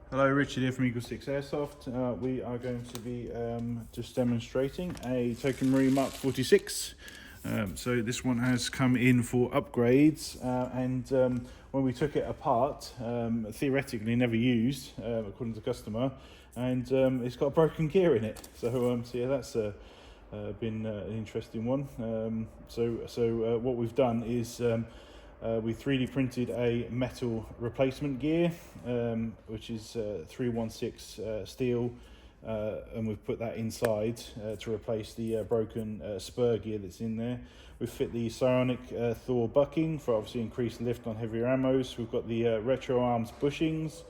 Hello, Richard here from EagleSix Airsoft. We are going to be just demonstrating a TM MK46. So this one has come in for upgrades, and when we took it apart, theoretically never used, according to the customer, and it's got broken gear in it. So yeah, that's been an interesting one. So what we've done is we 3D printed a metal replacement gear, which is 316 steel, and we've put that inside to replace the broken Spur gear that's in there. We've fit the Psionic Thor bucking for obviously increased lift on heavier ammos. We've got the RetroArms Bushings.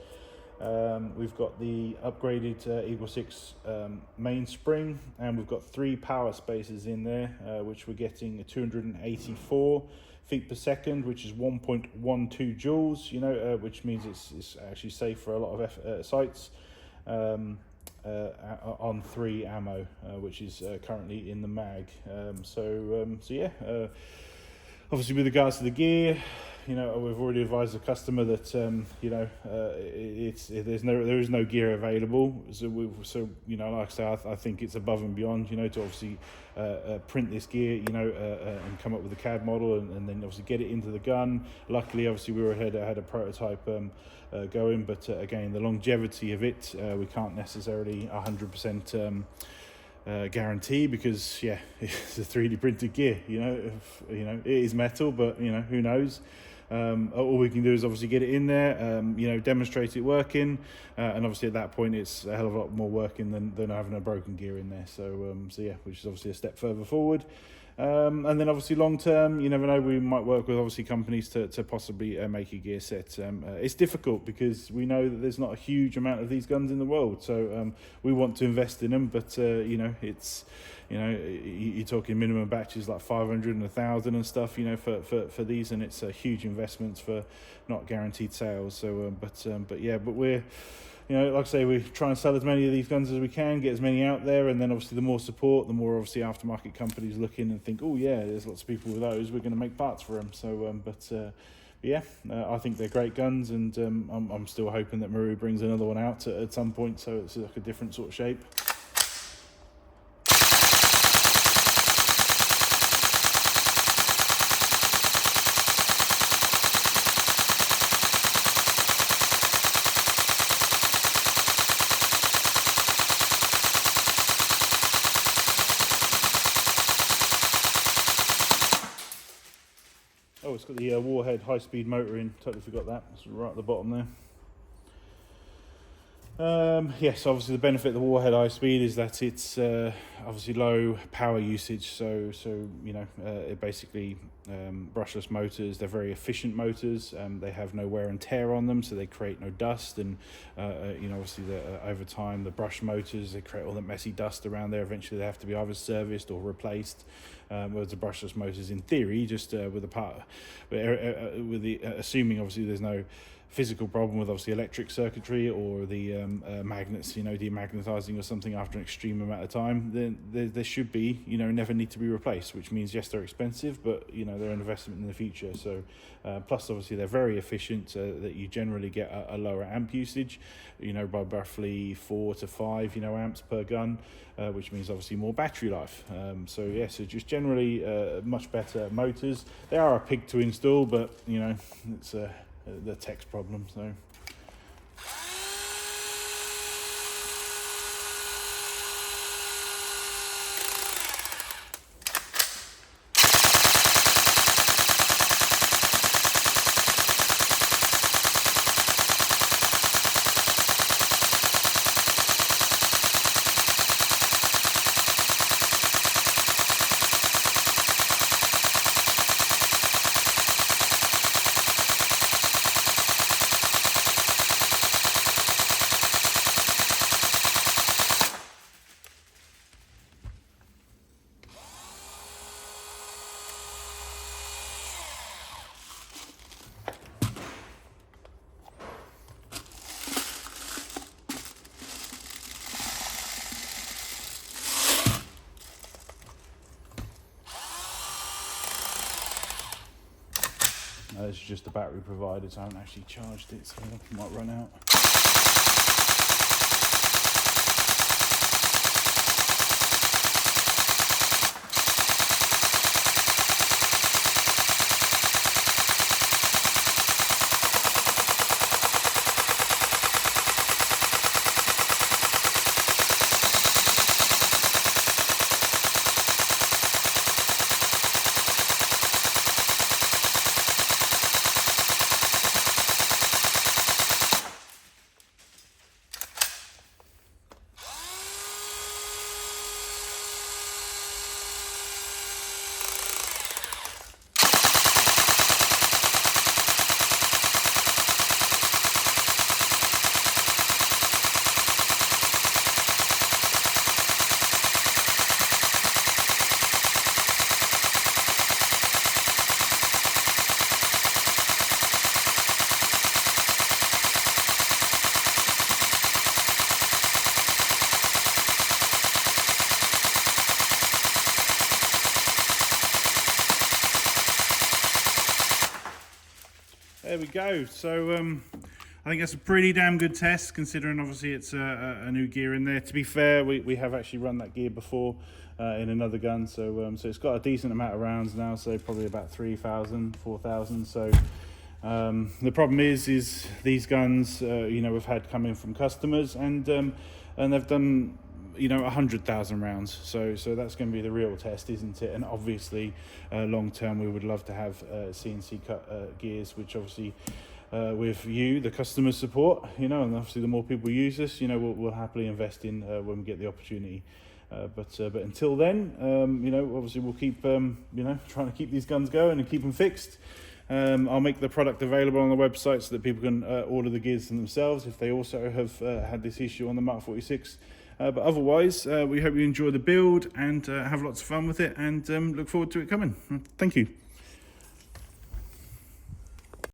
We've got the upgraded EagleSix main spring, and we've got 3 power spaces in there, which we're getting 284 feet per second, which is 1.12 joules, which means it's actually safe for a lot of sites, on 3 ammo, which is currently in the mag. So yeah, obviously with regards to the gear, we've already advised the customer that there is no gear available. So like I say, I think it's above and beyond, to obviously print this gear, and come up with a CAD model, and then obviously get it into the gun. Luckily, obviously we had a prototype going, but again, the longevity of it, we can't necessarily 100% guarantee, because yeah, it's a 3D printed gear. It is metal, but who knows. All we can do is obviously get it in there, demonstrate it working, and obviously at that point it's a hell of a lot more working than having a broken gear in there. So yeah, which is obviously a step further forward. And then obviously long term, you never know, we might work with obviously companies to possibly make a gear set. It's difficult because we know that there's not a huge amount of these guns in the world, so we want to invest in them, but it's you're talking minimum batches like 500 and 1,000 and stuff, for these, and it's a huge investment for not guaranteed sales. So but we're, like I say, we try and sell as many of these guns as we can, get as many out there, and then obviously the more support, the more obviously aftermarket companies look in and think, oh yeah, there's lots of people with those, we're going to make parts for them. So yeah, I think they're great guns, and I'm still hoping that Maru brings another one out at some point, so it's like a different sort of shape. Oh, it's got the Warhead high-speed motor in. Totally forgot that. It's right at the bottom there. Yes, obviously the benefit of the Warhead high speed is that it's obviously low power usage. So it basically brushless motors. They're very efficient motors. They have no wear and tear on them, so they create no dust. And obviously over time, the brush motors, they create all that messy dust around there. Eventually, they have to be either serviced or replaced. Whereas the brushless motors, in theory, just with the assuming obviously there's no physical problem with obviously electric circuitry or the magnets, demagnetizing or something after an extreme amount of time, then there should be, never need to be replaced, which means yes, they're expensive, but they're an investment in the future. So plus obviously they're very efficient, that you generally get a lower amp usage, by roughly 4 to 5 amps per gun, which means obviously more battery life. So yeah, so just generally much better motors. They are a pig to install, but it's the tech's problem. So this is just the battery provided, so I haven't actually charged it, so it might run out. there we go. So I think that's a pretty damn good test, considering obviously it's a new gear in there. To be fair, we have actually run that gear before in another gun, so so it's got a decent amount of rounds now, so probably about 3,000, 4,000. So the problem is these guns, you know, we've had come in from customers, and they've done, you know, 100,000 rounds. So that's going to be the real test, isn't it? And obviously, long term, we would love to have CNC cut gears, which obviously, with you, the customer support, you know, and obviously the more people use this, you know, we'll happily invest in when we get the opportunity. But until then, you know, obviously we'll keep, you know, trying to keep these guns going and keep them fixed. I'll make the product available on the website so that people can order the gears themselves if they also have had this issue on the Mark 46. But otherwise, we hope you enjoy the build and have lots of fun with it, and look forward to it coming. Thank you.